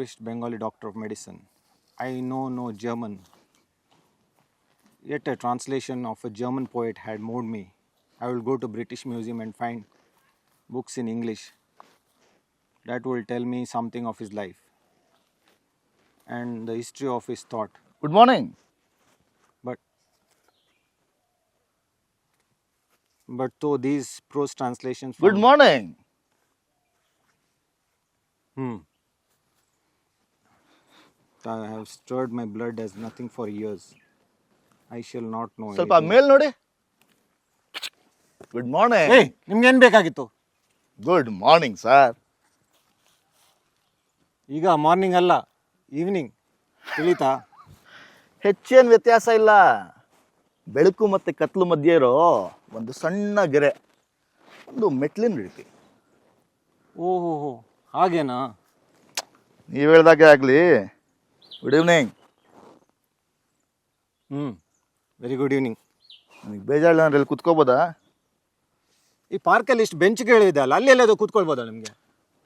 West Bengali doctor of medicine. I know no German. Yet a translation of a German poet had moved me. I will go to British Museum and find books in English that will tell me something of his life and the history of his thought. Good morning. But though these prose translations Good found, morning. I have stirred my blood as nothing for years. I shall not know ಸ್ವಲ್ಪ anything. ಮೇಲ್ ನೋಡಿ. Good morning. ಏಯ್ ನಿಮ್ಗೇನು ಬೇಕಾಗಿತ್ತು? Good morning sir. ಈಗ morning ಅಲ್ಲ, evening. ತಿಳಿತಾ? ಹೆಚ್ಚೇನು ವ್ಯತ್ಯಾಸ ಇಲ್ಲ. ಬೆಳಕು ಮತ್ತು ಕತ್ಲು ಮಧ್ಯೆ ಇರೋ ಒಂದು ಸಣ್ಣ ಗೆರೆ, ಒಂದು ಮೆಟ್ಲಿನ ರೀತಿ. ಓಹೋ ಹಾಗೇನಾ? ನೀವು ಹೇಳ್ದಾಗೆ ಆಗಲಿ. Good evening. Very good evening. ನನಗೆ ಬೇಜಾರಿಲ್ಲ ಅಂದ್ರೆ ಇಲ್ಲಿ ಕುತ್ಕೋಬೋದಾ? ಈ ಪಾರ್ಕಲ್ಲಿ ಇಷ್ಟು ಬೆಂಚ್ಗಳಿದೆ ಅಲ್ಲ, ಅಲ್ಲಿ ಎಲ್ಲದು ಕೂತ್ಕೊಳ್ಬೋದಾ ನಿಮಗೆ?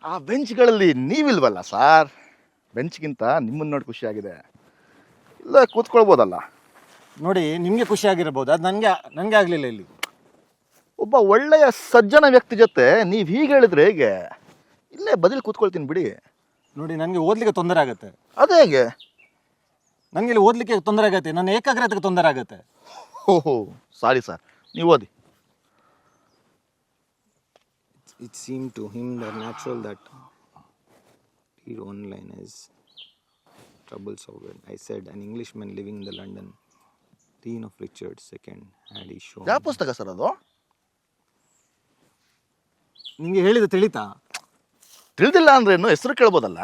ಆ ಬೆಂಚ್ಗಳಲ್ಲಿ ನೀವಿಲ್ವಲ್ಲ ಸರ್. ಬೆಂಚ್ಗಿಂತ ನಿಮ್ಮನ್ನು ನೋಡಿ ಖುಷಿಯಾಗಿದೆ. ಇಲ್ಲ ಕೂತ್ಕೊಳ್ಬೋದಲ್ಲ. ನೋಡಿ, ನಿಮಗೆ ಖುಷಿ ಆಗಿರ್ಬೋದು, ಅದು ನನಗೆ ಆಗಲಿಲ್ಲ. ಇಲ್ಲಿ ಒಬ್ಬ ಒಳ್ಳೆಯ ಸಜ್ಜನ ವ್ಯಕ್ತಿ ಜೊತೆ ನೀವು ಹೀಗೆ ಹೇಳಿದ್ರೆ ಹೇಗೆ? ಇಲ್ಲೇ ಬದಲು ಕೂತ್ಕೊಳ್ತೀನಿ ಬಿಡಿ. ನೋಡಿ, ನನಗೆ ಓದಲಿಕ್ಕೆ ತೊಂದರೆ ಆಗುತ್ತೆ. ಅದೇ ಹೇಗೆ? ನನಗೆ ಇಲ್ಲಿ ಓದಲಿಕ್ಕೆ ತೊಂದರೆ ಆಗುತ್ತೆ, ನನ್ನ ಏಕಾಗ್ರತೆಗೆ ತೊಂದರೆ ಆಗುತ್ತೆ. ಓಹೋ ಸಾರಿ ಸರ್, ನೀವು ಓದಿ. It seemed to him that natural that read one line is troubles of it. I said, an Englishman living in the London, Dean of Richard II, had he shown. ಯಾವ ಪುಸ್ತಕ sir ಅದು? ನಿಮಗೆ ಹೇಳಿದ ತಿಳಿತಾ? ತಿಳಿದಿಲ್ಲ ಅಂದ್ರೆ ಏನು, ಹೆಸರು ಕೇಳ್ಬೋದಲ್ಲ.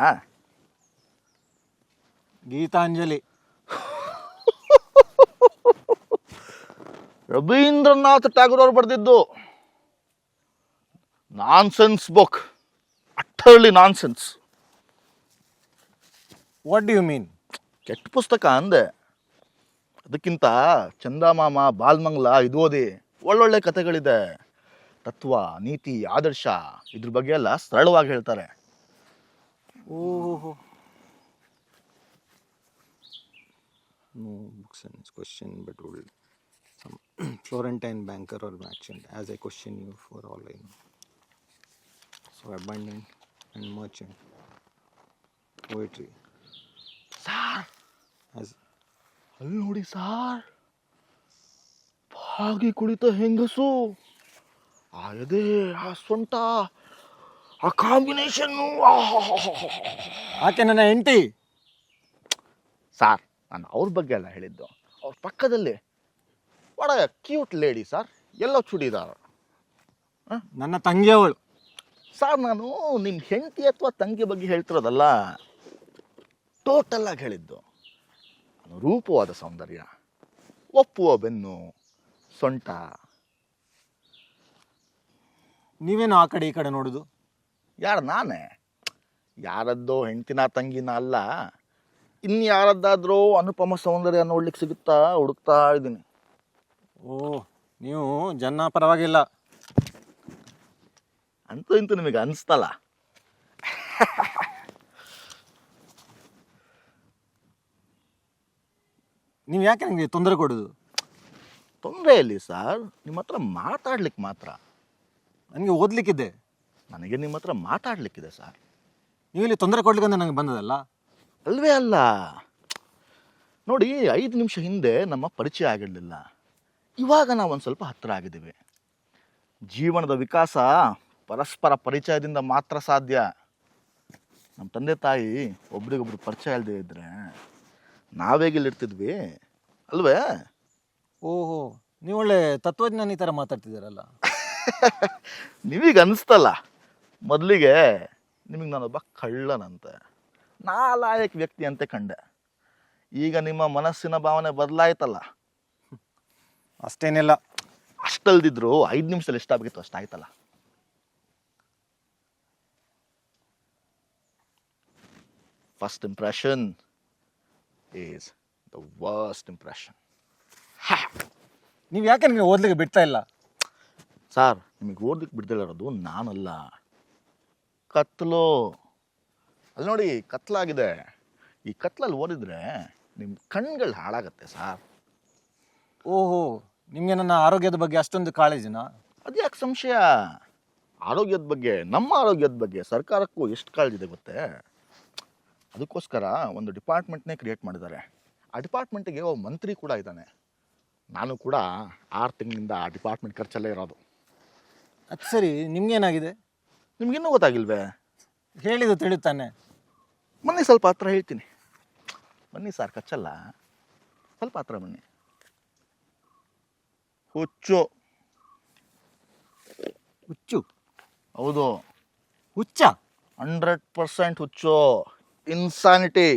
ಗೀತಾಂಜಲಿ. ರವೀಂದ್ರನಾಥ್ ಟ್ಯಾಗೋರ್ ಅವರು ಬರೆದಿದ್ದು nonsense book. Utterly nonsense. What do you mean? ಕೆಟ್ಟ ಪುಸ್ತಕ ಅಂದೆ. ಅದಕ್ಕಿಂತ ಚಂದಮಾಮ, ಬಾಲ್ಮಂಗ್ಲ ಇದು ಓದಿ. ಒಳ್ಳೊಳ್ಳೆ ಕಥೆಗಳಿದೆ. ತತ್ವ, ನೀತಿ, ಆದರ್ಶ ಇದ್ರ ಬಗ್ಗೆ ಎಲ್ಲ ಸರಳವಾಗಿ ಹೇಳ್ತಾರೆ. ಓಹೋ. No books and his question, but will some Florentine banker or merchant, as I question you for all I know. So abundant and merchant. Poetry. Sir As ಅಲ್ಲಿ ನೋಡಿ ಸಾರ್, ಹಾಗೆ ಕುಳಿತ ಹೆಂಗಸು, ಆ ಎದೆ, ಆ ಸೊಂಟ, ಆ ಕಾಂಬಿನೇಷನ್ನು. ಆಕೆ ನನ್ನ ಹೆಂಡತಿ. ಸಾರ್, ನಾನು ಅವ್ರ ಬಗ್ಗೆ ಎಲ್ಲ ಹೇಳಿದ್ದು. ಅವ್ರ ಪಕ್ಕದಲ್ಲಿ ಒಡ ಕ್ಯೂಟ್ ಲೇಡಿ ಸರ್, ಎಲ್ಲೋ ಚೂಡಿದಾರ. ನನ್ನ ತಂಗಿಯವಳು. ಸರ್, ನಾನು ನಿಮ್ಮ ಹೆಂಡತಿ ಅಥವಾ ತಂಗಿ ಬಗ್ಗೆ ಹೇಳ್ತಿರೋದಲ್ಲ, ಟೋಟಲ್ ಆಗಿ ಹೇಳಿದ್ದು. ರೂಪವಾದ ಸೌಂದರ್ಯ, ಒಪ್ಪುವ ಬೆನ್ನು, ಸೊಂಟ. ನೀವೇನು ಆ ಕಡೆ ಈ ಕಡೆ ನೋಡುದು? ಯಾರು? ನಾನೇ. ಯಾರದ್ದೋ ಹೆಂಡ್ತಿನ ತಂಗಿನ ಅಲ್ಲ, ಇನ್ಯಾರದ್ದಾದ್ರೂ ಅನುಪಮ ಸೌಂದರ್ಯ ನೋಡ್ಲಿಕ್ಕೆ ಸಿಗುತ್ತಾ ಹುಡುಕ್ತಾ ಇದ್ದೀನಿ. ಓ, ನೀವು ಜನ ಪರವಾಗಿಲ್ಲ ಅಂತೂ ಇಂತೂ ನಿಮಗೆ ಅನಿಸ್ತಲ್ಲ. ನೀವು ಯಾಕೆ ನನಗೆ ತೊಂದರೆ ಕೊಡೋದು? ತೊಂದರೆ ಎಲ್ಲಿ ಸರ್, ನಿಮ್ಮ ಹತ್ರ ಮಾತಾಡ್ಲಿಕ್ಕೆ ಮಾತ್ರ. ನನಗೆ ಓದಲಿಕ್ಕಿದೆ. ನನಗೆ ನಿಮ್ಮ ಹತ್ರ ಮಾತಾಡ್ಲಿಕ್ಕಿದೆ ಸರ್. ನೀವು ಇಲ್ಲಿ ತೊಂದರೆ ಕೊಡ್ಲಿಕ್ಕೆ ನನಗೆ ಬಂದದಲ್ಲ. ಅಲ್ವೇ ಅಲ್ಲ. ನೋಡಿ, 5 ನಿಮಿಷ ಹಿಂದೆ ನಮ್ಮ ಪರಿಚಯ ಆಗಿರಲಿಲ್ಲ. ಇವಾಗ ನಾವು ಒಂದು ಸ್ವಲ್ಪ ಹತ್ತಿರ ಆಗಿದ್ದೀವಿ. ಜೀವನದ ವಿಕಾಸ ಪರಸ್ಪರ ಪರಿಚಯದಿಂದ ಮಾತ್ರ ಸಾಧ್ಯ. ನಮ್ಮ ತಂದೆ ತಾಯಿ ಒಬ್ರಿಗೊಬ್ರು ಪರಿಚಯ ಇಲ್ಲದೆ ಇದ್ರೆ ನಾವೇಗಿಲ್ಲಿರ್ತಿದ್ವಿ ಅಲ್ವೇ? ಓಹೋ, ನೀವು ಒಳ್ಳೆ ತತ್ವಜ್ಞಾನಿ ಥರ ಮಾತಾಡ್ತಿದ್ದೀರಲ್ಲ. ನೀವೀಗ ಅನಿಸ್ತಲ್ಲ. ಮೊದಲಿಗೆ ನಿಮಗೆ ನಾನೊಬ್ಬ ಕಳ್ಳನಂತೆ, ನಾಲಾಯಕ್ ವ್ಯಕ್ತಿ ಅಂತೆ ಕಂಡೆ. ಈಗ ನಿಮ್ಮ ಮನಸ್ಸಿನ ಭಾವನೆ ಬದಲಾಯ್ತಲ್ಲ. ಅಷ್ಟೇನಿಲ್ಲ. ಅಷ್ಟಲ್ದಿದ್ರು 5 ನಿಮಿಷದಲ್ಲಿ ಎಷ್ಟಾಗಿತ್ತು ಅಷ್ಟಾಯ್ತಲ್ಲ. First impression is the worst impression. ನೀವು ಯಾಕೆ ನನಗೆ ಓದಲಿಕ್ಕೆ ಬಿಡ್ತಾ ಇಲ್ಲ? ಸರ್, ನಿಮಗೆ ಓದಲಿಕ್ಕೆ ಬಿಡ್ದಿಲ್ಲ ಇರೋದು ನಾನಲ್ಲ, ಕತ್ಲು. ಅಲ್ಲಿ ನೋಡಿ ಕತ್ಲಾಗಿದೆ, ಈ ಕತ್ಲಲ್ಲಿ ಓದಿದ್ರೆ ನಿಮ್ಮ ಕಣ್ಗಳು ಹಾಳಾಗತ್ತೆ ಸರ್. ಓಹೋ, ನಿಮಗೆ ನನ್ನ ಆರೋಗ್ಯದ ಬಗ್ಗೆ ಅಷ್ಟೊಂದು ಕಾಳಜಿನಾ? ಅದ್ಯಾಕೆ ಸಂಶಯ? ಆರೋಗ್ಯದ ಬಗ್ಗೆ, ನಮ್ಮ ಆರೋಗ್ಯದ ಬಗ್ಗೆ ಸರ್ಕಾರಕ್ಕೂ ಎಷ್ಟು ಕಾಳಜಿದೆ ಗೊತ್ತೇ. ಅದಕ್ಕೋಸ್ಕರ ಒಂದು ಡಿಪಾರ್ಟ್ಮೆಂಟ್ನೇ ಕ್ರಿಯೇಟ್ ಮಾಡಿದ್ದಾರೆ. ಆ ಡಿಪಾರ್ಟ್ಮೆಂಟಿಗೆ ಒಬ್ಬ ಮಂತ್ರಿ ಕೂಡ ಇದ್ದಾನೆ. ನಾನು ಕೂಡ 6 ತಿಂಗಳಿಂದ ಆ ಡಿಪಾರ್ಟ್ಮೆಂಟ್ ಖರ್ಚಲ್ಲೇ ಇರೋದು. ಅದು ಸರಿ, ನಿಮ್ಗೇನಾಗಿದೆ? ನಿಮ್ಗಿನ್ನೂ ಗೊತ್ತಾಗಿಲ್ವೇ? ಹೇಳಿದ್ದು ತಿಳಿತಾನೆ. ಬನ್ನಿ ಸ್ವಲ್ಪ ಹತ್ರ ಹೇಳ್ತೀನಿ. ಬನ್ನಿ ಸರ್, ಕಚ್ಚಲ್ಲ, ಸ್ವಲ್ಪ ಹತ್ರ ಬನ್ನಿ. ಹುಚ್ಚು. ಹುಚ್ಚು? ಹೌದು, ಹುಚ್ಚ? 100% ಹುಚ್ಚು. ಇನ್ಸಾನಿಟಿ.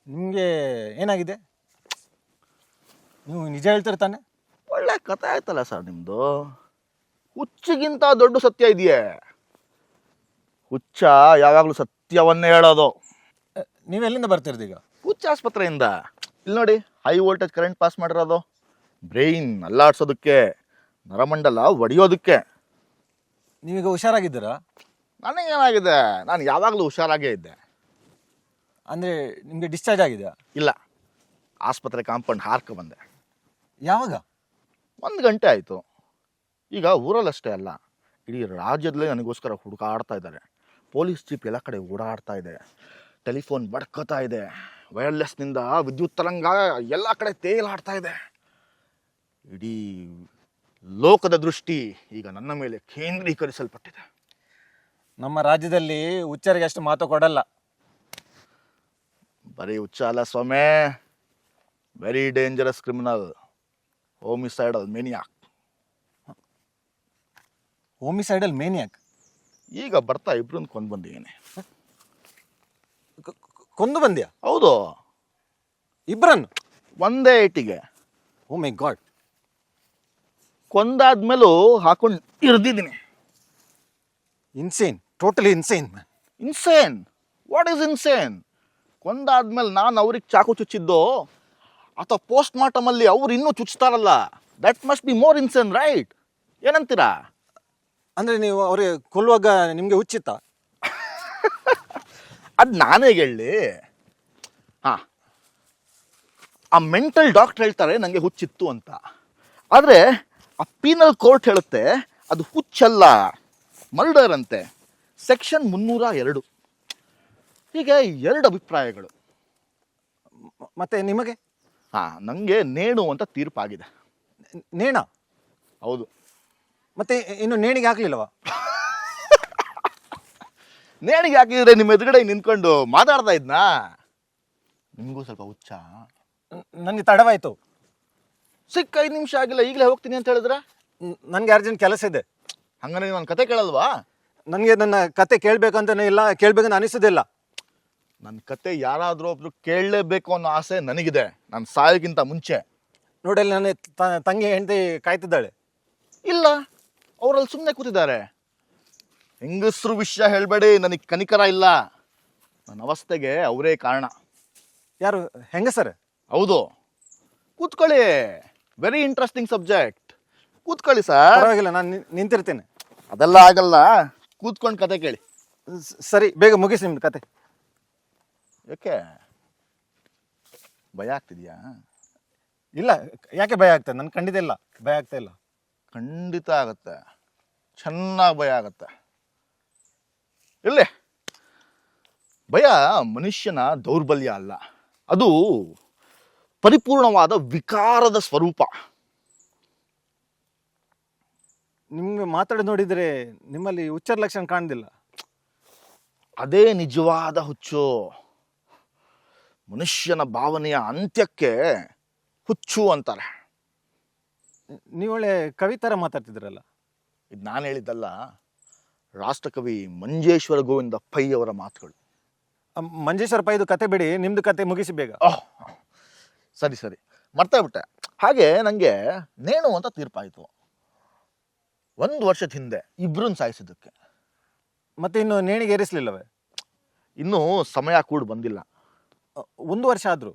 ನಿಮಗೆ ಏನಾಗಿದೆ? ನೀವು ನಿಜ ಹೇಳ್ತೀರ ತಾನೆ? ಒಳ್ಳೆ ಕಥೆ ಆಯ್ತಲ್ಲ ಸರ್ ನಿಮ್ಮದು. ಹುಚ್ಚಿಗಿಂತ ದೊಡ್ಡ ಸತ್ಯ ಇದೆಯೇ? ಹುಚ್ಚ ಯಾವಾಗಲೂ ಸತ್ಯವನ್ನೇ ಹೇಳೋದು. ನೀವೆಲ್ಲಿಂದ ಬರ್ತಿರೋದು ಈಗ? ಹುಚ್ಚ ಆಸ್ಪತ್ರೆಯಿಂದ. ಇಲ್ಲಿ ನೋಡಿ, ಹೈ ವೋಲ್ಟೇಜ್ ಕರೆಂಟ್ ಪಾಸ್ ಮಾಡಿರೋದು. ಬ್ರೈನ್ ಅಲ್ಲಾಡ್ಸೋದಕ್ಕೆ, ನರಮಂಡಲ ಒಡೆಯೋದಕ್ಕೆ. ನೀವೀಗ ಹುಷಾರಾಗಿದ್ದೀರಾ? ನನಗೇನಾಗಿದೆ? ನಾನು ಯಾವಾಗಲೂ ಹುಷಾರಾಗೇ ಇದ್ದೆ. ಅಂದರೆ ನಿಮಗೆ ಡಿಸ್ಚಾರ್ಜ್ ಆಗಿದೆಯಾ? ಇಲ್ಲ, ಆಸ್ಪತ್ರೆ ಕಾಂಪೌಂಡ್ ಹಾರ್ಕ ಬಂದೆ. ಯಾವಾಗ? 1 ಗಂಟೆ ಆಯಿತು. ಈಗ ಊರಲ್ಲಷ್ಟೇ ಅಲ್ಲ, ಇಡೀ ರಾಜ್ಯದಲ್ಲೇ ನನಗೋಸ್ಕರ ಹುಡುಕಾಡ್ತಾ ಇದ್ದಾರೆ. ಪೊಲೀಸ್ ಜೀಪ್ ಎಲ್ಲ ಕಡೆ ಓಡಾಡ್ತಾ ಇದೆ, ಟೆಲಿಫೋನ್ ಬಡ್ಕೋತಾ ಇದೆ, ವೈರ್ಲೆಸ್ನಿಂದ ವಿದ್ಯುತ್ ತರಂಗ ಎಲ್ಲ ಕಡೆ ತೇಲಾಡ್ತಾ ಇದೆ. ಇಡೀ ಲೋಕದ ದೃಷ್ಟಿ ಈಗ ನನ್ನ ಮೇಲೆ ಕೇಂದ್ರೀಕರಿಸಲ್ಪಟ್ಟಿದೆ. ನಮ್ಮ ರಾಜ್ಯದಲ್ಲಿ ಹುಚ್ಚರಿಗೆ ಅಷ್ಟು ಮಾತು ಕೊಡಲ್ಲ. ಬರೀ ಹುಚ್ಚ ಅಲ್ಲ ಸ್ವಾಮಿ, very dangerous criminal, homicidal ಮೇನಿಯಾಕ್. Homicidal ಮೇನಿಯಾಕ್? ಈಗ ಬರ್ತಾ ಇಬ್ರನ್ನ ಕೊಂದು ಬಂದಿದ್ದೀನಿ. ಕೊಂದು ಬಂದ್ಯಾ? ಹೌದು, ಇಬ್ಬರನ್ನು ಒಂದೇ ಏಟಿಗೆ. ಓ ಮೈ ಗಾಡ್. ಕೊಂದಾದ್ಮೇಲೂ ಹಾಕೊಂಡು ಇರ್ದಿದ್ದೀನಿ. Insane, totally insane. Insane? What is insane? ಕೊಂದಾದ್ಮೇಲೆ ನಾನು ಅವ್ರಿಗೆ ಚಾಕು ಚುಚ್ಚಿದ್ದು, ಅಥವಾ ಪೋಸ್ಟ್ ಮಾರ್ಟಮಲ್ಲಿ ಅವ್ರು ಇನ್ನೂ ಚುಚ್ತಾರಲ್ಲ, that must be more insane, right? ಏನಂತೀರಾ? ಅಂದರೆ ನೀವು ಅವ್ರಿಗೆ ಕೊಲ್ಲುವಾಗ ನಿಮಗೆ ಹುಚ್ಚಿತ್ತ? ಅದು ನಾನೇ ಹೇಳಿ. ಹಾಂ, ಆ ಮೆಂಟಲ್ ಡಾಕ್ಟರ್ ಹೇಳ್ತಾರೆ ನನಗೆ ಹುಚ್ಚಿತ್ತು ಅಂತ. ಆದರೆ ಆ ಪೀನಲ್ ಕೋರ್ಟ್ ಹೇಳುತ್ತೆ ಅದು ಹುಚ್ಚಲ್ಲ, ಮರ್ಡರ್ ಅಂತೆ. ಸೆಕ್ಷನ್ 302. ಹೀಗೆ 2 ಅಭಿಪ್ರಾಯಗಳು. ಮತ್ತೆ ನಿಮಗೆ? ಹಾಂ, ನನಗೆ ನೇಣು ಅಂತ ತೀರ್ಪಾಗಿದೆ. ನೇಣ? ಹೌದು. ಮತ್ತೆ ಇನ್ನು ನೇಣಿಗೆ ಹಾಕ್ಲಿಲ್ಲವಾ? ನೇಣಿಗೆ ಹಾಕಿದ್ರೆ ನಿಮ್ಮ ಎದುರುಗಡೆ ನಿಂತ್ಕೊಂಡು ಮಾತಾಡ್ತಾ ಇದ್ನಾ? ನಿಮಗೂ ಸ್ವಲ್ಪ ಹುಚ್ಚ? ನನಗೆ ತಡವಾಯ್ತು. ಸಿಕ್ಕ 5 ನಿಮಿಷ ಆಗಿಲ್ಲ, ಈಗಲೇ ಹೋಗ್ತೀನಿ ಅಂತ ಹೇಳಿದ್ರೆ? ನನಗೆ ಅರ್ಜೆಂಟ್ ಕೆಲಸ ಇದೆ. ಹಂಗಾರೆ ನನ್ನ ಕತೆ ಕೇಳಲ್ವಾ? ನನಗೆ ನನ್ನ ಕತೆ ಕೇಳಬೇಕಂತನೇ ಇಲ್ಲ, ಕೇಳಬೇಕಂತ ಅನಿಸೋದಿಲ್ಲ. ನನ್ನ ಕತೆ ಯಾರಾದರೂ ಒಬ್ರು ಕೇಳಲೇಬೇಕು ಅನ್ನೋ ಆಸೆ ನನಗಿದೆ, ನಾನು ಸಾಯೋಕ್ಕಿಂತ ಮುಂಚೆ. ನೋಡಲ್ಲಿ ನನ್ನ ತಂಗಿ ಹೆಂಡತಿ ಕಾಯ್ತಿದ್ದಾಳೆ. ಇಲ್ಲ, ಅವರಲ್ಲಿ ಸುಮ್ಮನೆ ಕೂತಿದ್ದಾರೆ. ಹೆಂಗಸ್ರು ವಿಷಯ ಹೇಳಬೇಡಿ, ನನಗೆ ಕನಿಕರ ಇಲ್ಲ. ನನ್ನ ಅವಸ್ಥೆಗೆ ಅವರೇ ಕಾರಣ. ಯಾರು? ಹೆಂಗಸರ? ಹೌದು. ಕೂತ್ಕೊಳ್ಳಿ, ವೆರಿ ಇಂಟ್ರೆಸ್ಟಿಂಗ್ ಸಬ್ಜೆಕ್ಟ್. ಕೂತ್ಕೊಳ್ಳಿ ಸರ್. ಪರವಾಗಿಲ್ಲ, ನಾನು ನಿಂತಿರ್ತೇನೆ. ಅದೆಲ್ಲ ಆಗಲ್ಲ, ಕೂತ್ಕೊಂಡು ಕತೆ ಕೇಳಿ. ಸರಿ, ಬೇಗ ಮುಗಿಸಿ ನಿಮ್ದು ಕತೆ. ಯಾಕೆ ಭಯ ಆಗ್ತಿದ್ಯಾ? ಇಲ್ಲ, ಯಾಕೆ ಭಯ ಆಗ್ತದೆ? ನನ್ಗೆ ಖಂಡಿತ ಇಲ್ಲ, ಭಯ ಆಗ್ತಾ ಇಲ್ಲ. ಖಂಡಿತ ಆಗತ್ತೆ, ಚೆನ್ನಾಗಿ ಭಯ ಆಗತ್ತೆ. ಇಲ್ಲೇ ಭಯ ಮನುಷ್ಯನ ದೌರ್ಬಲ್ಯ ಅಲ್ಲ, ಅದು ಪರಿಪೂರ್ಣವಾದ ವಿಕಾರದ ಸ್ವರೂಪ. ನಿಮ್ಗೆ ಮಾತಾಡಿ ನೋಡಿದರೆ ನಿಮ್ಮಲ್ಲಿ ಹುಚ್ಚರ ಲಕ್ಷಣ ಕಾಣುದಿಲ್ಲ. ಅದೇ ನಿಜವಾದ ಹುಚ್ಚು. ಮನುಷ್ಯನ ಭಾವನೆಯ ಅಂತ್ಯಕ್ಕೆ ಹುಚ್ಚು ಅಂತಾರೆ. ನೀವೊಳ್ಳೆ ಕವಿ ಥರ ಮಾತಾಡ್ತಿದ್ರಲ್ಲ. ಇದು ನಾನು ಹೇಳಿದ್ದಲ್ಲ, ರಾಷ್ಟ್ರಕವಿ ಮಂಜೇಶ್ವರ ಗೋವಿಂದ ಪೈ ಅವರ ಮಾತುಗಳು. ಮಂಜೇಶ್ವರ ಪೈದು ಕತೆ ಬಿಡಿ, ನಿಮ್ದು ಕತೆ ಮುಗಿಸಿ ಬೇಗ. ಸರಿ ಸರಿ, ಮರ್ತೇ ಬಿಟ್ಟೆ. ಹಾಗೆ ನನಗೆ ನೇಣು ಅಂತ ತೀರ್ಪಾಯಿತು 1 ವರ್ಷದ ಹಿಂದೆ, ಇಬ್ಬರನ್ನ ಸಾಯಿಸಿದ್ದಕ್ಕೆ. ಮತ್ತೆ ಇನ್ನು ನೇಣಿಗೆ ಏರಿಸಲಿಲ್ಲವೇ? ಇನ್ನೂ ಸಮಯ ಕೂಡ ಬಂದಿಲ್ಲ. 1 ವರ್ಷ ಆದರೂ?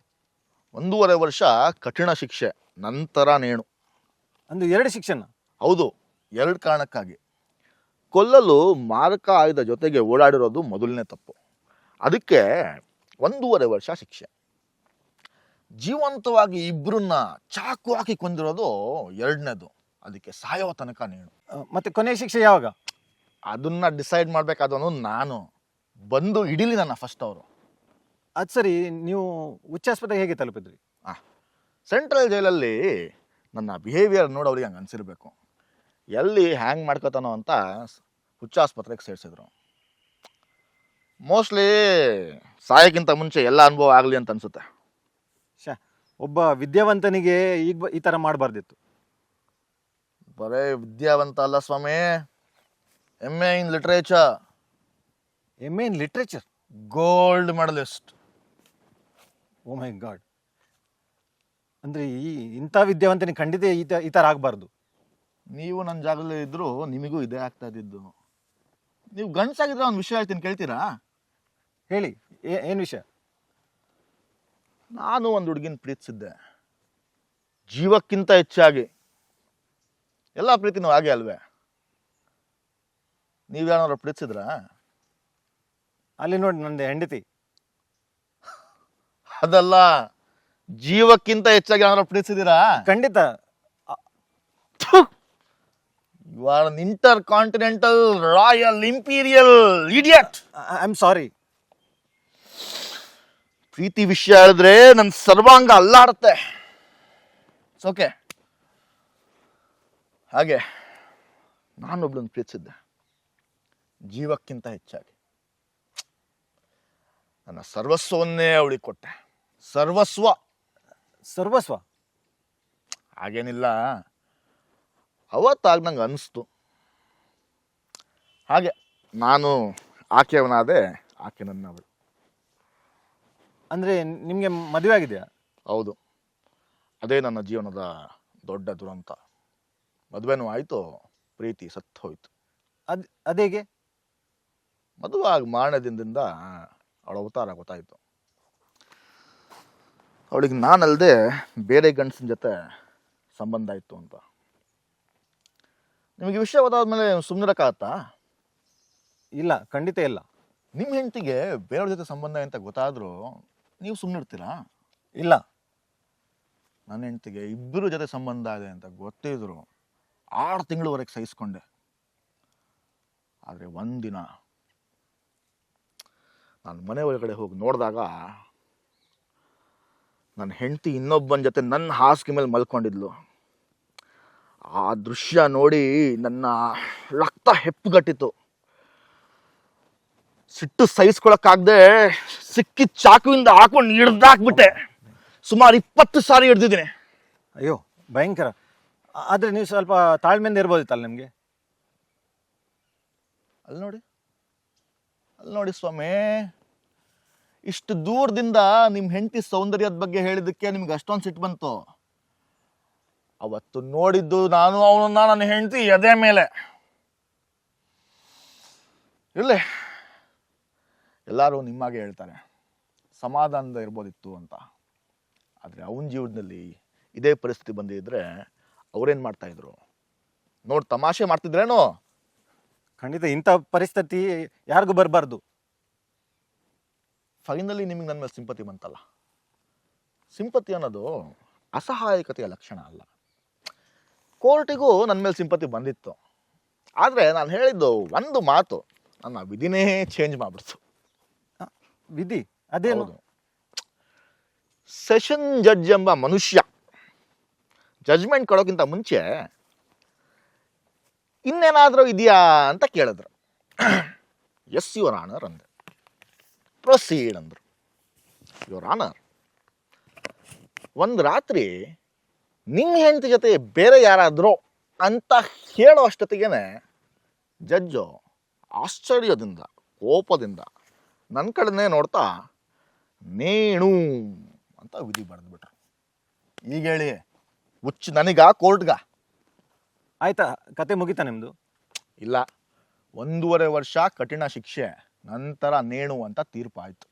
1.5 ವರ್ಷ ಕಠಿಣ ಶಿಕ್ಷೆ, ನಂತರ ನೇಣು. ಅಂದು 2 ಶಿಕ್ಷಣ? ಹೌದು, 2 ಕಾರಣಕ್ಕಾಗಿ. ಕೊಲ್ಲಲು ಮಾರಕ ಆಯುಧ ಜೊತೆಗೆ ಓಡಾಡಿರೋದು ಮೊದಲನೇ ತಪ್ಪು. ಅದಕ್ಕೆ 1.5 ವರ್ಷ ಶಿಕ್ಷೆ. ಜೀವಂತವಾಗಿ ಇಬ್ಬರನ್ನ ಚಾಕು ಹಾಕಿ ಕೊಂದಿರೋದು 2ನೇದು. ಅದಕ್ಕೆ ಸಾಯೋ ತನಕ ನೀನು. ಮತ್ತೆ ಕೊನೆ ಶಿಕ್ಷೆ ಯಾವಾಗ? ಅದನ್ನ ಡಿಸೈಡ್ ಮಾಡ್ಬೇಕಾದವನು ನಾನು. ಬಂದು ಹಿಡೀಲಿ ನನ್ನ ಫಸ್ಟ್ ಅವರು. ಅದು ಸರಿ, ನೀವು ಹುಚ್ಚಾಸ್ಪತ್ರೆಗೆ ಹೇಗೆ ತಲುಪಿದ್ರಿ? ಸೆಂಟ್ರಲ್ ಜೈಲಲ್ಲಿ ನನ್ನ ಬಿಹೇವಿಯರ್ ನೋಡಿ ಅವ್ರಿಗೆ ಹಂಗೆ ಅನಿಸಿರ್ಬೇಕು. ಎಲ್ಲಿ ಹ್ಯಾಂಗ್ ಮಾಡ್ಕೋತಾನೋ ಅಂತ ಹುಚ್ಚಾಸ್ಪತ್ರೆಗೆ ಸೇರಿಸಿದ್ರು. ಮೋಸ್ಟ್ಲಿ ಸಾಯಕ್ಕಿಂತ ಮುಂಚೆ ಎಲ್ಲ ಅನುಭವ ಆಗಲಿ ಅಂತ ಅನ್ಸುತ್ತೆ. ಒಬ್ಬ ವಿದ್ಯಾವಂತನಿಗೆ ಈಗ ಈ ಥರ ಮಾಡಬಾರ್ದಿತ್ತು. ಬರೇ ವಿದ್ಯಾವಂತ ಅಲ್ಲ ಸ್ವಾಮಿ, MA in literature. MA in literature? Gold medalist. Oh my god. ಅಂದರೆ ಇಂಥ ವಿದ್ಯಾವಂತನಿಗೆ ಖಂಡಿತ ಈ ಥರ ಆಗಬಾರ್ದು. ನೀವು ನನ್ನ ಜಾಗದಲ್ಲಿ ಇದ್ದರೂ ನಿಮಗೂ ಇದೇ ಆಗ್ತಾ ಇದ್ದಿದ್ದು. ನೀವು ಗಂಡಸಾಗಿದ್ರೆ ಒಂದು ವಿಷಯ ಹೇಳ್ತೀನಿ, ಕೇಳ್ತೀರಾ? ಹೇಳಿ, ಏನು ವಿಷಯ? ನಾನು ಒಂದು ಹುಡುಗಿನ ಪ್ರೀತಿಸಿದ್ದೆ, ಜೀವಕ್ಕಿಂತ ಹೆಚ್ಚಾಗಿ. ಎಲ್ಲ ಪ್ರೀತಿನೂ ಹಾಗೆ ಅಲ್ವೇ? ನೀವ್ಯಾರು ಪ್ರೀತಿಸಿದ್ರಾ? ಅಲ್ಲಿ ನೋಡಿ, ನಂದು ಹೆಂಡತಿ. ಅದಲ್ಲ, ಜೀವಕ್ಕಿಂತ ಹೆಚ್ಚಾಗಿ ಏನಾದ್ರು ಪ್ರೀತಿಸಿದ್ದೀರಾ? ಖಂಡಿತ. You are an intercontinental royal imperial idiot. I am sorry. ಪ್ರೀತಿ ವಿಷಯ ಹೇಳಿದ್ರೆ ನನ್ನ ಸರ್ವಾಂಗ ಅಲ್ಲಾಡುತ್ತೆ. ಓಕೆ. ಹಾಗೆ ನಾನೊಬ್ಳನ್ನು ಪ್ರೀತಿಸಿದ್ದೆ, ಜೀವಕ್ಕಿಂತ ಹೆಚ್ಚಾಗಿ. ನನ್ನ ಸರ್ವಸ್ವವನ್ನೇ ಅವಳಿಗೆ ಕೊಟ್ಟೆ. ಸರ್ವಸ್ವ. ಸರ್ವಸ್ವ? ಹಾಗೇನಿಲ್ಲ, ಅವತ್ತಾಗ ನಂಗೆ ಅನಿಸ್ತು. ಹಾಗೆ ನಾನು ಆಕೆಯವನಾದೆ, ಆಕೆ ನನ್ನವಳು. ಅಂದರೆ ನಿಮಗೆ ಮದುವೆ ಆಗಿದೆಯಾ? ಹೌದು, ಅದೇ ನನ್ನ ಜೀವನದ ದೊಡ್ಡ ದುರಂತ. ಮದುವೆನೂ ಆಯಿತು, ಪ್ರೀತಿ ಸತ್ತು ಹೋಯ್ತು. ಅದೇಗೆ? ಮದುವೆ ಆಗಿ ಮಾರನೇ ದಿನದಿಂದ ಅವಳ ಅವತಾರ ಗೊತ್ತಾಯಿತು. ಅವಳಿಗೆ ನಾನಲ್ಲದೆ ಬೇರೆ ಗಂಡಸಿನ ಜೊತೆ ಸಂಬಂಧ ಇತ್ತು ಅಂತ. ನಿಮಗೆ ವಿಷಯ ಗೊತ್ತಾದ್ಮೇಲೆ ಸುಮ್ಮನಿರಕ್ಕಾಗತ್ತಾ? ಇಲ್ಲ, ಖಂಡಿತ ಇಲ್ಲ. ನಿಮ್ಮ ಹೆಂಡತಿಗೆ ಬೇರೆಯವ್ರ ಜೊತೆ ಸಂಬಂಧ ಅಂತ ಗೊತ್ತಾದರೂ ನೀವು ಸುಮ್ಮನಿರ್ತೀರಾ? ಇಲ್ಲ. ನನ್ನ ಹೆಂಡತಿಗೆ ಇಬ್ಬರು ಜೊತೆ ಸಂಬಂಧ ಇದೆ ಅಂತ ಗೊತ್ತಿದ್ರು 6 ತಿಂಗಳವರೆಗೆ ಸಹಿಸ್ಕೊಂಡೆ. ಆದರೆ ಒಂದಿನ ನಾನು ಮನೆ ಒಳಗಡೆ ಹೋಗಿ ನೋಡಿದಾಗ ನನ್ನ ಹೆಂಡತಿ ಇನ್ನೊಬ್ಬನ ಜೊತೆ ನನ್ನ ಹಾಸಿಗೆ ಮೇಲೆ ಮಲ್ಕೊಂಡಿದ್ಲು. ಆ ದೃಶ್ಯ ನೋಡಿ ನನ್ನ ರಕ್ತ ಹೆಪ್ಪುಗಟ್ಟಿತು. ಸಿಟ್ಟು ಸಹಿಸ್ಕೊಳಕ್ಕಾಗದೆ ಸಿಕ್ಕಿದ ಚಾಕುವಿಂದ ಹಾಕೊಂಡು ಹಿಡ್ದಾಕ್ಬಿಟ್ಟೆ. ಸುಮಾರು 20 ಸಾರಿ ಹಿಡ್ದಿದ್ದೀನಿ. ಅಯ್ಯೋ, ಭಯಂಕರ. ಆದರೆ ನೀವು ಸ್ವಲ್ಪ ತಾಳ್ಮೆಯಿಂದ ಇರ್ಬೋದಿತ್ತಲ್ಲ ನಿಮಗೆ? ಅಲ್ಲಿ ನೋಡಿ ಸ್ವಾಮಿ, ಇಷ್ಟು ದೂರದಿಂದ ನಿಮ್ಮ ಹೆಂಡತಿ ಸೌಂದರ್ಯದ ಬಗ್ಗೆ ಹೇಳಿದ್ದಕ್ಕೆ ನಿಮ್ಗೆ ಅಷ್ಟೊಂದು ಸಿಟ್ಟು ಬಂತು. ಅವತ್ತು ನೋಡಿದ್ದು ನಾನು ಅವನನ್ನ ನನ್ನ ಹೆಂಡತಿ ಎದೆ ಮೇಲೆ. ಇರಲಿ, ಎಲ್ಲರೂ ನಿಮ್ಮಾಗೆ ಹೇಳ್ತಾರೆ ಸಮಾಧಾನದ ಇರ್ಬೋದಿತ್ತು ಅಂತ. ಆದರೆ ಅವನ ಜೀವನದಲ್ಲಿ ಇದೇ ಪರಿಸ್ಥಿತಿ ಬಂದಿದ್ರೆ ಅವ್ರೇನು ಮಾಡ್ತಾ ಇದ್ರು? ನೋಡಿ ತಮಾಷೆ ಮಾಡ್ತಿದ್ರೇನೋ? ಖಂಡಿತ ಇಂಥ ಪರಿಸ್ಥಿತಿ ಯಾರಿಗೂ ಬರಬಾರ್ದು. ಫೈನಲಿ ನಿಮಗೆ ನನ್ನ ಮೇಲೆ ಸಿಂಪತಿ ಬಂತಲ್ಲ. ಸಿಂಪತಿ ಅನ್ನೋದು ಅಸಹಾಯಕತೆಯ ಲಕ್ಷಣ ಅಲ್ಲ. ಕೋರ್ಟಿಗೂ ನನ್ನ ಮೇಲೆ ಸಿಂಪತಿ ಬಂದಿತ್ತು. ಆದರೆ ನಾನು ಹೇಳಿದ್ದು ಒಂದು ಮಾತು ನನ್ನ ವಿಧಿನೇ ಚೇಂಜ್ ಮಾಡಿಬಿಡ್ತು. ವಿಧಿ? ಅದೇನು? ಸೆಷನ್ ಜಡ್ಜ್ ಎಂಬ ಮನುಷ್ಯ ಜಡ್ಜ್ಮೆಂಟ್ ಕೊಡೋಕ್ಕಿಂತ ಮುಂಚೆ ಇನ್ನೇನಾದರೂ ಇದೆಯಾ ಅಂತ ಕೇಳಿದ್ರು. ಎಸ್ ಯುವರ್ ಆನರ್ ಅಂದೆ. ಪ್ರೊಸೀಡ್ ಅಂದರು. ಯುವರ್ ಆನರ್, ಒಂದು ರಾತ್ರಿ ನಿಮ್ಮ ಹೆಂಡತಿ ಜೊತೆ ಬೇರೆ ಯಾರಾದರೂ ಅಂತ ಹೇಳೋ ಅಷ್ಟೊತ್ತಿಗೆ ಜಡ್ಜು ಆಶ್ಚರ್ಯದಿಂದ ಕೋಪದಿಂದ ನನ್ನ ಕಡೆನೇ ನೋಡ್ತಾ ನೇಣು ಅಂತ ವಿಧಿ ಬರೆದ್ಬಿಟ್ರು. ಈಗ ಹೇಳಿ, ಹುಚ್ಚು ನನಗ ಕೋರ್ಟ್ಗ? ಆಯ್ತಾ, ಕತೆ ಮುಗಿತಾ ನಿಮ್ಮದು? ಇಲ್ಲ, 1.5 ವರ್ಷ ಕಠಿಣ ಶಿಕ್ಷೆ, ನಂತರ ನೇಣು ಅಂತ ತೀರ್ಪಾಯಿತು.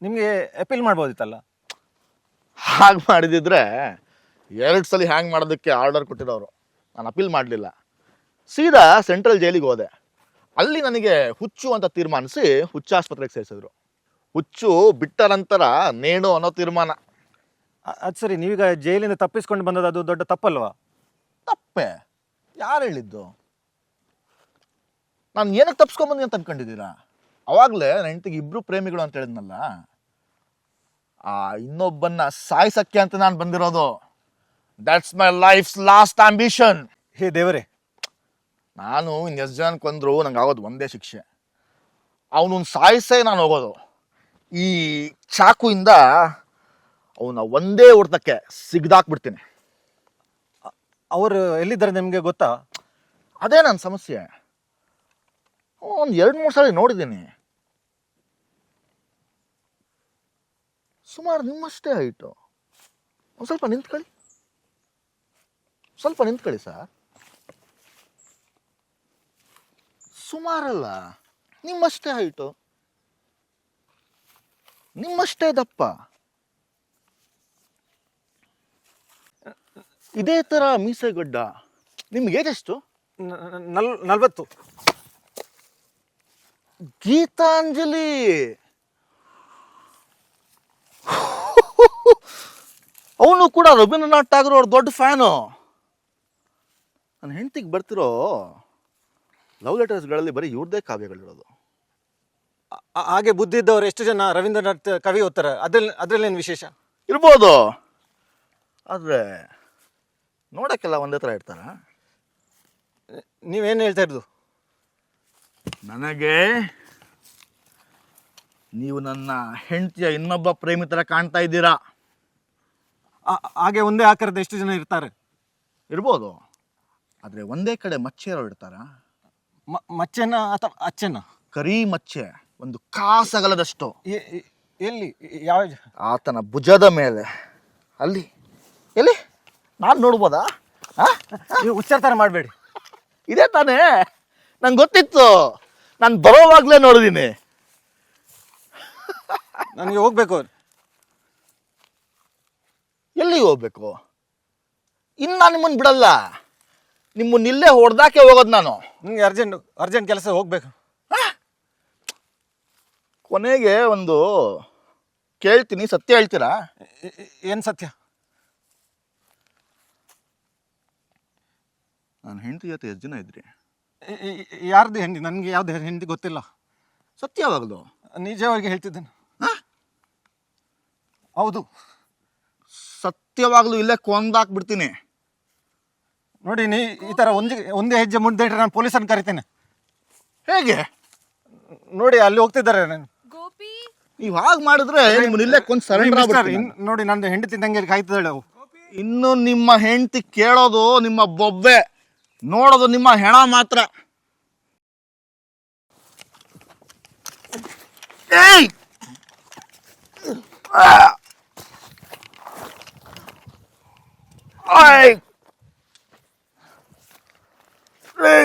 ನಿಮಗೆ ಅಪೀಲ್ ಮಾಡ್ಬೋದಿತ್ತಲ್ಲ? ಹಾಗೆ ಮಾಡಿದಿದ್ರೆ 2 ಸಲ ಹ್ಯಾಂಗ್ ಮಾಡೋದಕ್ಕೆ ಆರ್ಡರ್ ಕೊಟ್ಟಿರೋರು. ನಾನು ಅಪೀಲ್ ಮಾಡಲಿಲ್ಲ. ಸೀದಾ ಸೆಂಟ್ರಲ್ ಜೈಲಿಗೆ ಹೋದೆ. ಅಲ್ಲಿ ನನಗೆ ಹುಚ್ಚು ಅಂತ ತೀರ್ಮಾನಿಸಿ ಹುಚ್ಚಾಸ್ಪತ್ರೆಗೆ ಸೇರಿಸಿದ್ರು. ಹುಚ್ಚು ಬಿಟ್ಟ ನಂತರ ನೇಣು ಅನ್ನೋ ತೀರ್ಮಾನ. ಅದು ಸರಿ, ನೀವೀಗ ಜೈಲಿಂದ ತಪ್ಪಿಸ್ಕೊಂಡು ಬಂದದ್ದು ಅದು ದೊಡ್ಡ ತಪ್ಪಲ್ವಾ? ತಪ್ಪೆ? ಯಾರು ಹೇಳಿದ್ದು? ನಾನು ಏನಕ್ಕೆ ತಪ್ಪಿಸ್ಕೊಂಬಂದಿ ಅಂತ ಅನ್ಕೊಂಡಿದ್ದೀರಾ? ಅವಾಗಲೇ ನನ್ನ ಹೆಂಡತಿಗೆ ಇಬ್ರು ಪ್ರೇಮಿಗಳು ಅಂತ ಹೇಳಿದ್ನಲ್ಲ, ಆ ಇನ್ನೊಬ್ಬನ್ನ ಸಾಯಿಸಕ್ಕೆ ಅಂತ ನಾನು ಬಂದಿರೋದು. That's my life's last ambition. ಹೇ ದೇವರೇ, ನಾನು ಇನ್ನೆಷ್ಟು ಜನ ಕೊಂದ್ರು ನಂಗೆ ಆಗೋದು ಒಂದೇ ಶಿಕ್ಷೆ, ಅವನನ್ನು ಸಾಯಿಸೇ ನಾನು ಹೋಗೋದು. ಈ ಚಾಕುಯಿಂದ ಅವನ ಒಂದೇ ಹೊಡೆತಕ್ಕೆ ಸಿಗ್ದಾಕ್ಬಿಡ್ತೀನಿ. ಅವರು ಎಲ್ಲಿದ್ದಾರೆ ನಿಮಗೆ ಗೊತ್ತಾ? ಅದೇ ನನ್ನ ಸಮಸ್ಯೆ. ಒಂದು 2-3 ಸಲ ನೋಡಿದ್ದೀನಿ. ಸುಮಾರು ನಿಮ್ಮಷ್ಟೇ ಹೈಟು. ಒಂದು ಸ್ವಲ್ಪ ನಿಂತ್ಕೊಳ್ಳಿ, ಸ್ವಲ್ಪ ನಿಂತ್ಕೊಳ್ಳಿ ಸರ್. ಸುಮಾರಲ್ಲ, ನಿಮ್ಮಷ್ಟೇ ಹೈಟು, ನಿಮ್ಮಷ್ಟೇ ದಪ್ಪ, ಇದೇ ಥರ ಮೀಸೆಗಡ್ಡ. ನಿಮ್ಗೆ ಏಜೆಷ್ಟು? 40. ಗೀತಾಂಜಲಿ, ಅವನು ಕೂಡ ರವೀಂದ್ರನಾಥ್ ಠಾಗೂರ್ ಅವ್ರ ದೊಡ್ಡ ಫ್ಯಾನು. ನನ್ನ ಹೆಂಡತಿಗೆ ಬರ್ತಿರೋ ಲವ್ ಲೆಟರ್ಸ್ಗಳಲ್ಲಿ ಬರೀ ಇವ್ರದೇ ಕಾವ್ಯಗಳಿರೋದು. ಹಾಗೆ ಬುದ್ಧಿ ಇದ್ದವ್ರು ಎಷ್ಟು ಜನ ರವೀಂದ್ರನಾಥ್ ಕವಿ ಓದ್ತಾರೆ, ಅದ್ರಲ್ಲೇನು ವಿಶೇಷ? ಇರ್ಬೋದು, ಆದರೆ ನೋಡೋಕ್ಕೆಲ್ಲ ಒಂದೇ ಥರ ಇರ್ತಾರ. ನೀವೇನು ಹೇಳ್ತಾ ಇರೋದು? ನನಗೆ ನೀವು ನನ್ನ ಹೆಂಡತಿಯ ಇನ್ನೊಬ್ಬ ಪ್ರೇಮಿ ಥರ ಕಾಣ್ತಾ ಇದ್ದೀರಾ. ಹಾಗೆ ಒಂದೇ ಆಕಾರದ ಎಷ್ಟು ಜನ ಇರ್ತಾರೆ? ಇರ್ಬೋದು, ಆದರೆ ಒಂದೇ ಕಡೆ ಮಚ್ಚೆರೋ ಇರ್ತಾರ. ಮಚ್ಚೆನ ಅಥವಾ ಅಚ್ಚೆನ? ಕರಿ ಮಚ್ಚೆ, ಒಂದು ಕಾಸಗಲದಷ್ಟು. ಎಲ್ಲಿ? ಯಾವ? ಆತನ ಭುಜದ ಮೇಲೆ. ಅಲ್ಲಿ. ಎಲ್ಲಿ? ನಾನು ನೋಡ್ಬೋದಾ? ನೀವು ಉಚ್ಚಾರ ಮಾಡಬೇಡಿ. ಇದೇ ತಾನೇ, ನಂಗೆ ಗೊತ್ತಿತ್ತು. ನಾನು ಬರೋವಾಗಲೇ ನೋಡಿದ್ದೀನಿ. ನನಗೆ ಹೋಗ್ಬೇಕು. ಎಲ್ಲಿಗೆ ಹೋಗ್ಬೇಕು? ಇನ್ನು ನಾನು ನಿಮ್ಮನ್ನು ಬಿಡಲ್ಲ. ನಿಮ್ಮನ್ನ ಇಲ್ಲೇ ಹೊಡೆದಾಕೆ ಹೋಗೋದು ನಾನು. ನಿಮಗೆ ಅರ್ಜೆಂಟ್ ಕೆಲಸ, ಹೋಗ್ಬೇಕು. ಕೊನೆಗೆ ಒಂದು ಕೇಳ್ತೀನಿ, ಸತ್ಯ ಹೇಳ್ತೀರಾ? ಏನು ಸತ್ಯ? ನಾನು ಹೆಂಡತಿ ಜೊತೆ ಎಷ್ಟು ಜನ ಇದ್ರಿ? ಯಾರ್ದು ಹೆಂಡತಿ? ನನಗೆ ಯಾವ್ದು ಹೆಂಡತಿ ಗೊತ್ತಿಲ್ಲ. ಸತ್ಯವಾಗಲು ನಿಜವಾಗಿ ಹೇಳ್ತಿದ್ದೇನೆ. ಹೌದು, ಸತ್ಯವಾಗಲು ಇಲ್ಲೇ ಕೊಂದಾಕ್ಬಿಡ್ತೀನಿ. ನೋಡಿ, ಈ ಥರ ಒಂದೇ ಹೆಜ್ಜೆ ಮುಂದೆ ಇಟ್ಟರೆ ನಾನು ಪೊಲೀಸನ್ನು ಕರಿತೇನೆ. ಹೇಗೆ? ನೋಡಿ, ಅಲ್ಲಿ ಹೋಗ್ತಿದ್ದಾರೆ. ನೀವು ಹಾಗೆ ಮಾಡಿದ್ರೆ ನಿಮ್ಮನ್ನ ಇಲ್ಲೇ ಕೊಂದು ಸರೆಂಡರ್ ಆಗ್ಬಿಡ್ತೀನಿ. ನೋಡಿ, ನಂದು ಹೆಂಡತಿ ನಂಗೆ ಕಾಯ್ತಿದ್ದಾಳೆ. ಅವು ಇನ್ನು ನಿಮ್ಮ ಹೆಂಡತಿ ಕೇಳೋದು ನಿಮ್ಮ ಬೊಬ್ಬೆ, ನೋಡೋದು ನಿಮ್ಮ ಹೆಣ ಮಾತ್ರ. ಏಯ್!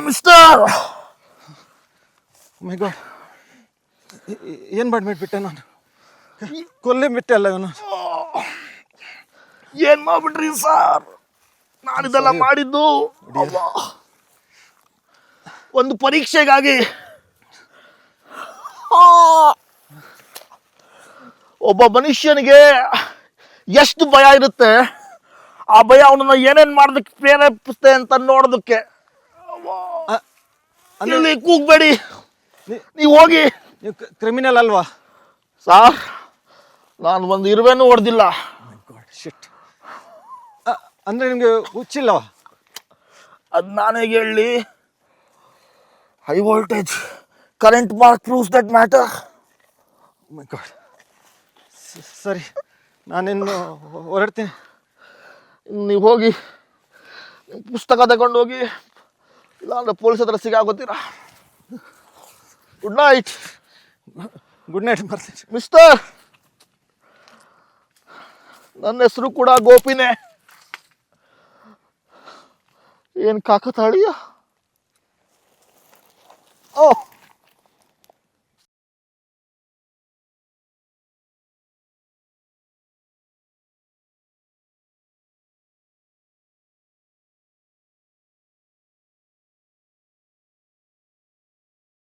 ಮಿಸ್ಟರ್, ಮೈ ಗಾಡ್, ಏನು ಮಾಡ್ಬಿಟ್ಟೆ ನಾನು? ಕೊಲ್ಲಿ ಬಿಟ್ಟೆ ಅಲ್ಲ ಇವನು. ಏನ್ ಮಾಡ್ಬಿಟ್ರಿ ಸರ್? ನಾನಿದೆಲ್ಲ ಮಾಡಿದ್ದು ಒಂದು ಪರೀಕ್ಷೆಗಾಗಿ. ಒಬ್ಬ ಮನುಷ್ಯನಿಗೆ ಎಷ್ಟು ಭಯ ಇರುತ್ತೆ, ಆ ಭಯ ಅವನನ್ನ ಏನೇನ್ ಮಾಡೋದಕ್ಕೆ ಪ್ರೇರೇಪಿಸುತ್ತೆ ಅಂತ ನೋಡೋದಕ್ಕೆ. ಅಲ್ಲಿ ಕೂಗ್ಬೇಡಿ, ನೀವು ಹೋಗಿ. ನೀವು ಕ್ರಿಮಿನಲ್ ಅಲ್ವಾ? ಸಾರ್, ನಾನು ಒಂದು ಇರುವೆನೂ ಹೊಡೆದಿಲ್ಲ. ಶಿಟ್. ಅಂದರೆ ನಿಮಗೆ ಹುಚ್ಚಿಲ್ಲವಾ? ಅದು ನಾನು ಹೇಗೆ ಹೇಳಿ? High voltage current mark proves that matter. My god. ಸರಿ, ನಾನಿನ್ನು ಹೊರಡ್ತೀನಿ. ನೀವು ಹೋಗಿ ಪುಸ್ತಕ ತಗೊಂಡು ಹೋಗಿ, ಇಲ್ಲಾಂದ್ರೆ ಪೊಲೀಸ್ ಹತ್ರ ಸಿಗಾಗೋತೀರಾ. Good night. ಗುಡ್ ನೈಟ್ ಬರ್ತೀನಿ. ಮಿಸ್ಟರ್, ನನ್ನ ಹೆಸರು ಕೂಡ ಗೋಪಿನೇ. ಏನು ಕಾಕತಾಳೀಯ? ಓ